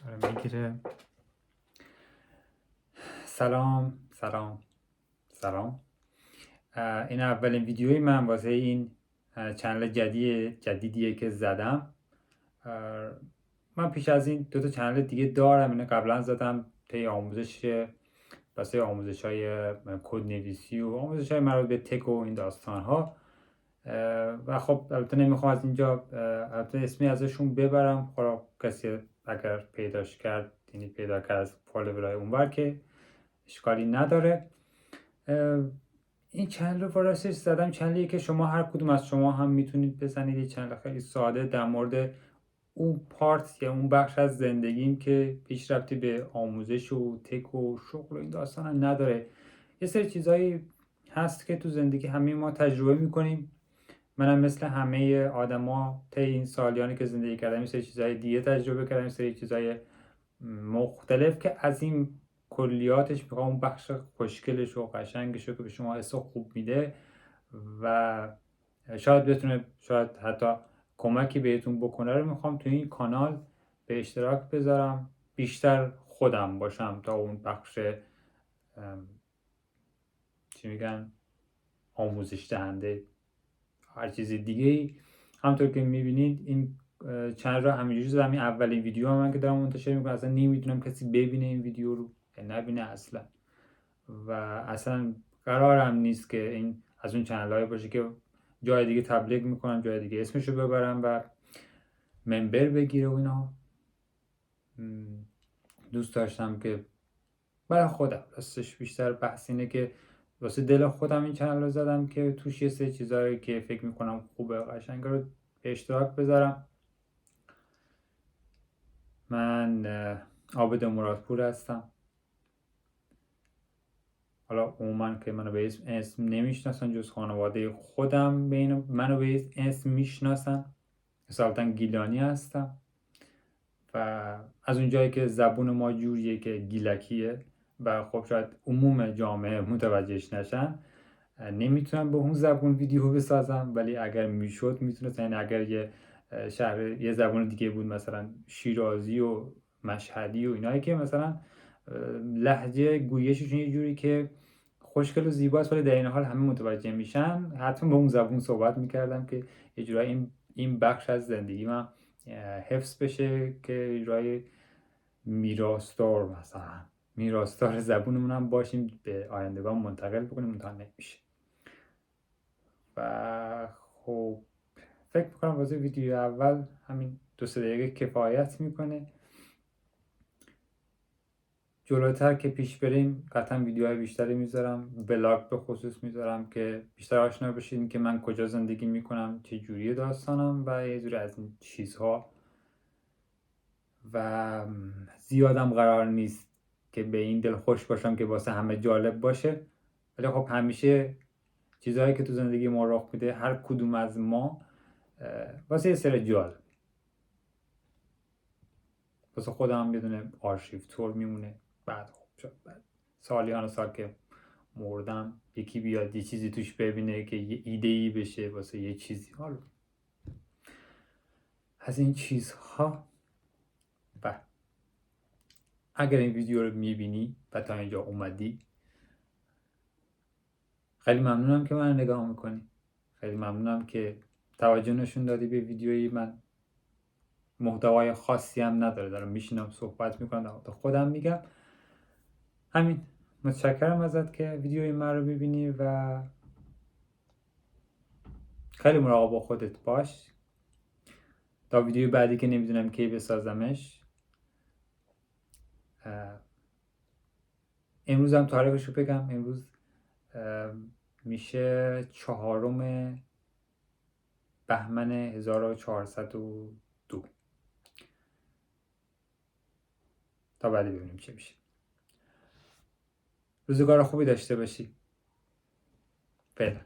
داره میگیره. سلام. این اولین ویدیوی من واسه این چنل جدیدیه که زدم. من پیش از این 2 تا چنل دیگه دارم، اینو قبلا زدم طی آموزش واسه آموزش های کد نویسی و آموزش های مربوط به تک و این داستان ها. و خب البته نمیخوام از اینجا البته اسمی ازشون ببرم، خب کسی اگر پیداش کرد، یعنی پیدا کرد از فالوورای اونور، که اشکالی نداره. این چنل رو راستش زدم چنلیه که شما هر کدوم از شما هم میتونید بزنید. یه چنل خیلی ساده در مورد اون پارت یا اون بخش از زندگیم که پیش رفتی به آموزش و تک و شغل و این داستان نداره. یه سری چیزایی هست که تو زندگی همه ما تجربه میکنیم. منم مثل همه آدما طی این سالیانی که زندگی کردم یه سری چیزای دیگه تجربه کردم، یه سری چیزای مختلف که از این کلیاتش میخوام اون بخش خوشگلش و قشنگش رو که به شما حس خوب میده و شاید بتونه، شاید حتی کمکی بهتون بکنه رو میخوام تو این کانال به اشتراک بذارم. بیشتر خودم باشم تا اون بخش چی میگن آموزش دهنده هر چیز دیگه ای. همطور که میبینید این چنل رو همینجوری زدم. این اولین ویدیو من که دارم منتشر میکنم، اصلا نمیدونم کسی ببینه این ویدیو رو یا نبینه اصلا، و اصلا قرارم نیست که این از اون چنل های باشه که جای دیگه تبلیغ میکنم، جای دیگه اسمشو ببرم و ممبر بگیره و اینا. دوست داشتم که برای خودم، راستش بیشتر بحث اینه که واسه دل خودم این چنل رو زدم که توش یه سری چیزایی که فکر میکنم خوبه قشنگ رو به اشتراک بذارم. من عابد مرادپور هستم. حالا عموما که منو به اسم نمیشناسن جز خانواده خودم منو به اسم میشناسن. اصالتا گیلانی هستم و از اون جایی که زبون ما جوریه که گیلکیه و خب شاید عموم جامعه متوجهش نشن، نمیتونم به اون زبون ویدیو بسازم، ولی اگر میشد میتونستم. یعنی اگر یه شهر یه زبون دیگه بود، مثلا شیرازی و مشهدی و اینایی که مثلا لهجه گویششون یه جوری که خوشگل و زیباست ولی در این حال همه متوجه میشن، حتما به اون زبون صحبت میکردم که یه جورایی این بخش از زندگی من حفظ بشه، که جورایی میراثدار، مثلا میراثدار زبونمون هم باشیم، به آیندگان منتقل بکنیم. تا نمیشه. و خب فکر میکنم واسه ویدیو اول همین 2-3 دقیقه کفایت میکنه. جلوتر که پیش بریم قطعا ویدیوهای بیشتری میذارم، بلاگ به خصوص میذارم که بیشتر آشنا بشین که من کجا زندگی میکنم، چه جوری داستانم و یه جوری از این چیزها. و زیادم قرار نیست که به این دل خوش باشم که واسه همه جالب باشه، ولی خب همیشه چیزهایی که تو زندگی ما رخ میده هر کدوم از ما واسه یه سر جالب، واسه خودم بدونه آرشیو طور میمونه. بعد خب بعد سالیان سال که مردم یکی بیاد یه چیزی توش ببینه که یه ایده‌ای بشه واسه یه چیزی. حالا از این چیزها. و اگر این ویدیو رو میبینی و تا اینجا اومدی، خیلی ممنونم که من نگاه میکنی. خیلی ممنونم که توجه نشون دادی به ویدیوی من. محتوای خاصی هم نداره، دارم میشینم صحبت میکنم، در خودم میگم. همین. متشکرم ازت که ویدیوی من رو میبینی و خیلی مراقب با خودت باش. تا ویدیو بعدی که نمیدونم کی بسازمش. امروز هم تاریخش رو بگم. امروز میشه 4 بهمن 1402. تا بعدی ببینیم چه میشه. روزگار خوبی داشته باشی. فعلا.